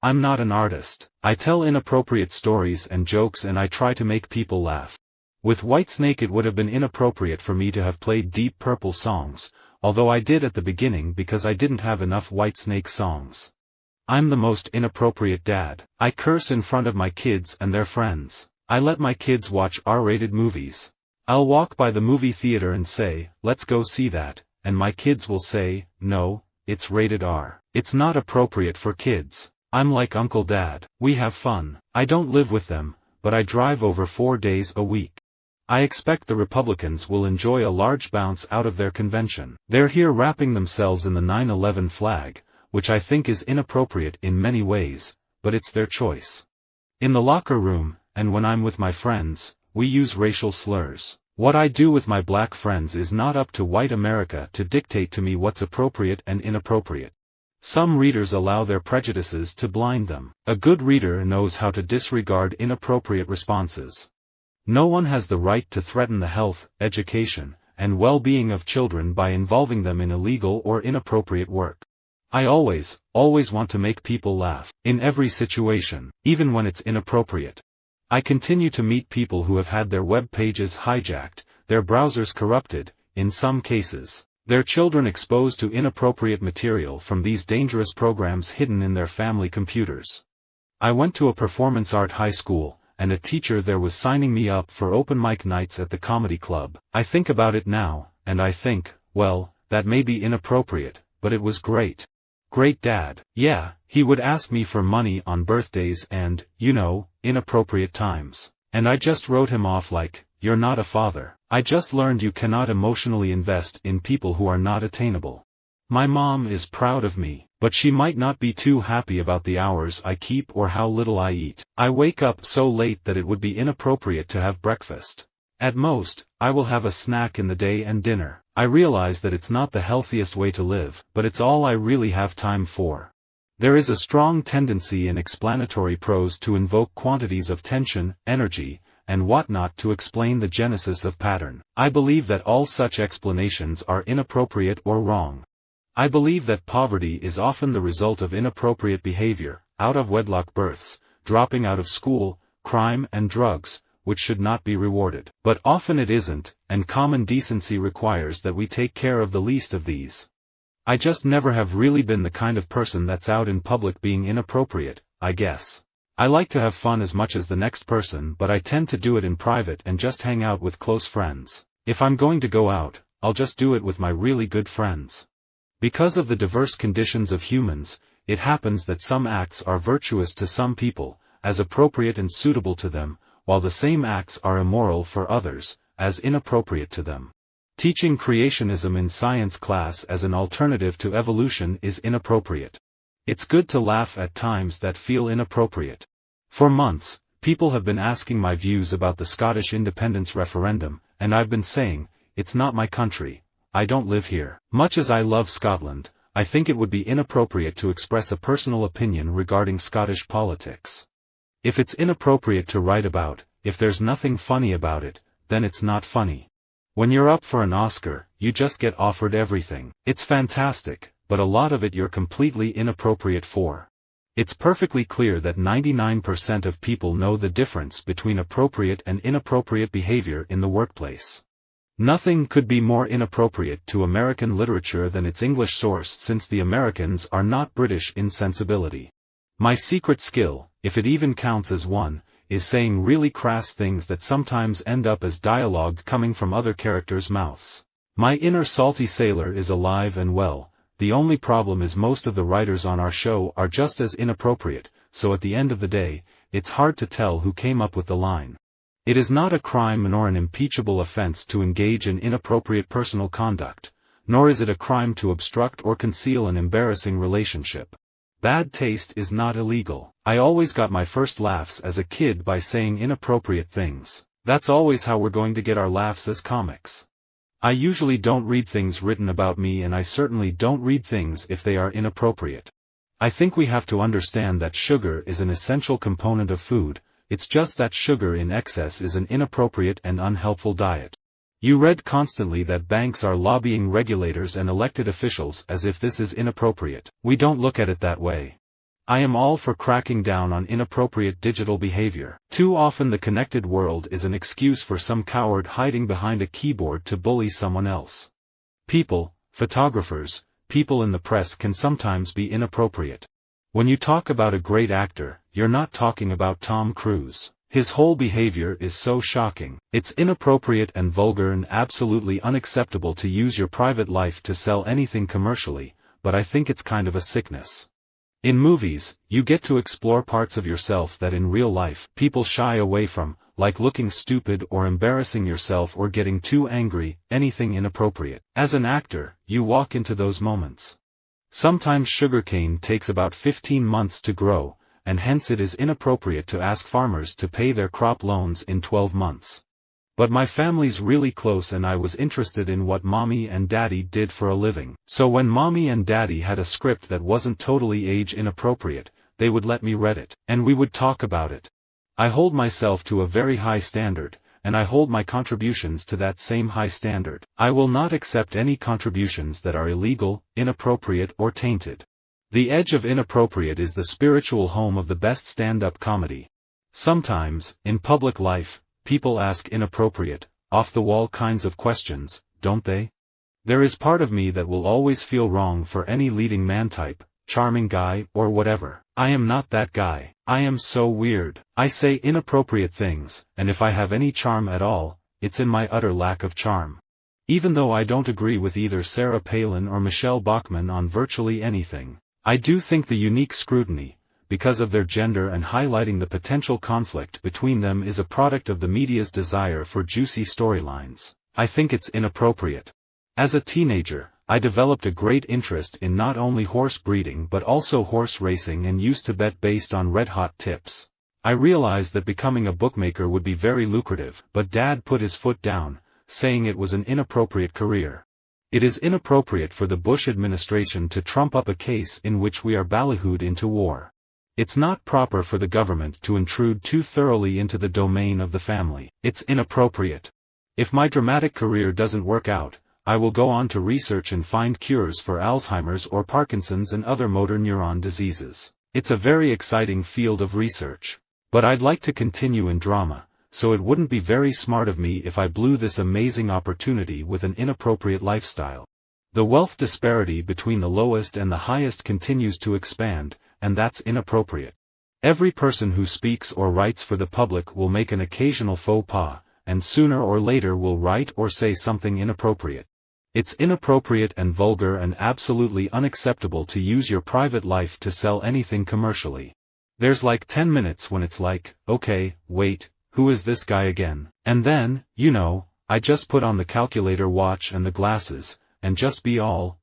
I'm not an artist. I tell inappropriate stories and jokes and I try to make people laugh. With Whitesnake it would have been inappropriate for me to have played Deep Purple songs, although I did at the beginning because I didn't have enough Whitesnake songs. I'm the most inappropriate dad. I curse in front of my kids and their friends. I let my kids watch R-rated movies. I'll walk by the movie theater and say, let's go see that, and my kids will say, no, it's rated R. It's not appropriate for kids. I'm like Uncle Dad. We have fun. I don't live with them, but I drive over 4 days a week. I expect the Republicans will enjoy a large bounce out of their convention. They're here wrapping themselves in the 9/11 flag, which I think is inappropriate in many ways, but it's their choice. In the locker room, and when I'm with my friends, we use racial slurs. What I do with my black friends is not up to white America to dictate to me what's appropriate and inappropriate. Some readers allow their prejudices to blind them. A good reader knows how to disregard inappropriate responses. No one has the right to threaten the health, education, and well-being of children by involving them in illegal or inappropriate work. I always want to make people laugh, in every situation, even when it's inappropriate. I continue to meet people who have had their web pages hijacked, their browsers corrupted, in some cases, their children exposed to inappropriate material from these dangerous programs hidden in their family computers. I went to a performance art high school, and a teacher there was signing me up for open mic nights at the comedy club. I think about it now, and I think, well, that may be inappropriate, but it was great. Great dad. Yeah, he would ask me for money on birthdays and, inappropriate times. And I just wrote him off like, you're not a father. I just learned you cannot emotionally invest in people who are not attainable. My mom is proud of me, but she might not be too happy about the hours I keep or how little I eat. I wake up so late that it would be inappropriate to have breakfast. At most, I will have a snack in the day and dinner. I realize that it's not the healthiest way to live, but it's all I really have time for. There is a strong tendency in explanatory prose to invoke quantities of tension, energy, and whatnot to explain the genesis of pattern. I believe that all such explanations are inappropriate or wrong. I believe that poverty is often the result of inappropriate behavior, out-of-wedlock births, dropping out of school, crime and drugs, which should not be rewarded. But often it isn't, and common decency requires that we take care of the least of these. I just never have really been the kind of person that's out in public being inappropriate, I guess. I like to have fun as much as the next person, but I tend to do it in private and just hang out with close friends. If I'm going to go out, I'll just do it with my really good friends. Because of the diverse conditions of humans, it happens that some acts are virtuous to some people, as appropriate and suitable to them, while the same acts are immoral for others, as inappropriate to them. Teaching creationism in science class as an alternative to evolution is inappropriate. It's good to laugh at times that feel inappropriate. For months, people have been asking my views about the Scottish independence referendum, and I've been saying, it's not my country. I don't live here. Much as I love Scotland, I think it would be inappropriate to express a personal opinion regarding Scottish politics. If it's inappropriate to write about, if there's nothing funny about it, then it's not funny. When you're up for an Oscar, you just get offered everything. It's fantastic, but a lot of it you're completely inappropriate for. It's perfectly clear that 99% of people know the difference between appropriate and inappropriate behavior in the workplace. Nothing could be more inappropriate to American literature than its English source, since the Americans are not British in sensibility. My secret skill, if it even counts as one, is saying really crass things that sometimes end up as dialogue coming from other characters' mouths. My inner salty sailor is alive and well. The only problem is most of the writers on our show are just as inappropriate, so at the end of the day, it's hard to tell who came up with the line. It is not a crime nor an impeachable offense to engage in inappropriate personal conduct, nor is it a crime to obstruct or conceal an embarrassing relationship. Bad taste is not illegal. I always got my first laughs as a kid by saying inappropriate things. That's always how we're going to get our laughs as comics. I usually don't read things written about me, and I certainly don't read things if they are inappropriate. I think we have to understand that sugar is an essential component of food. It's just that sugar in excess is an inappropriate and unhelpful diet. You read constantly that banks are lobbying regulators and elected officials as if this is inappropriate. We don't look at it that way. I am all for cracking down on inappropriate digital behavior. Too often the connected world is an excuse for some coward hiding behind a keyboard to bully someone else. People, photographers, people in the press can sometimes be inappropriate. When you talk about a great actor, you're not talking about Tom Cruise. His whole behavior is so shocking. It's inappropriate and vulgar and absolutely unacceptable to use your private life to sell anything commercially, but I think it's kind of a sickness. In movies, you get to explore parts of yourself that in real life people shy away from, like looking stupid or embarrassing yourself or getting too angry, anything inappropriate. As an actor, you walk into those moments. Sometimes sugarcane takes about 15 months to grow, and hence it is inappropriate to ask farmers to pay their crop loans in 12 months. But my family's really close and I was interested in what mommy and daddy did for a living. So when mommy and daddy had a script that wasn't totally age inappropriate, they would let me read it, and we would talk about it. I hold myself to a very high standard, and I hold my contributions to that same high standard. I will not accept any contributions that are illegal, inappropriate or tainted. The edge of inappropriate is the spiritual home of the best stand-up comedy. Sometimes, in public life, people ask inappropriate, off-the-wall kinds of questions, don't they? There is part of me that will always feel wrong for any leading man type, charming guy or whatever. I am not that guy. I am so weird. I say inappropriate things, and if I have any charm at all, it's in my utter lack of charm. Even though I don't agree with either Sarah Palin or Michelle Bachmann on virtually anything, I do think the unique scrutiny, because of their gender and highlighting the potential conflict between them is a product of the media's desire for juicy storylines. I think it's inappropriate. As a teenager, I developed a great interest in not only horse breeding but also horse racing and used to bet based on red-hot tips. I realized that becoming a bookmaker would be very lucrative, but Dad put his foot down, saying it was an inappropriate career. It is inappropriate for the Bush administration to trump up a case in which we are ballyhooed into war. It's not proper for the government to intrude too thoroughly into the domain of the family. It's inappropriate. If my dramatic career doesn't work out, I will go on to research and find cures for Alzheimer's or Parkinson's and other motor neuron diseases. It's a very exciting field of research. But I'd like to continue in drama, so it wouldn't be very smart of me if I blew this amazing opportunity with an inappropriate lifestyle. The wealth disparity between the lowest and the highest continues to expand, and that's inappropriate. Every person who speaks or writes for the public will make an occasional faux pas, and sooner or later will write or say something inappropriate. It's inappropriate and vulgar and absolutely unacceptable to use your private life to sell anything commercially. There's like 10 minutes when it's like, okay, wait, who is this guy again? And then, I just put on the calculator watch and the glasses, and just be all,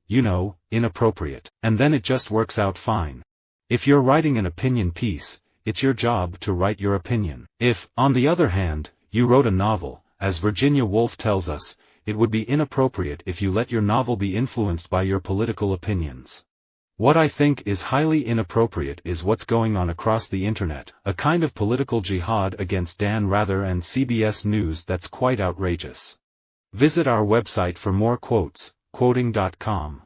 inappropriate. And then it just works out fine. If you're writing an opinion piece, it's your job to write your opinion. If, on the other hand, you wrote a novel, as Virginia Woolf tells us, it would be inappropriate if you let your novel be influenced by your political opinions. What I think is highly inappropriate is what's going on across the internet, a kind of political jihad against Dan Rather and CBS News that's quite outrageous. Visit our website for more quotes, quoting.com.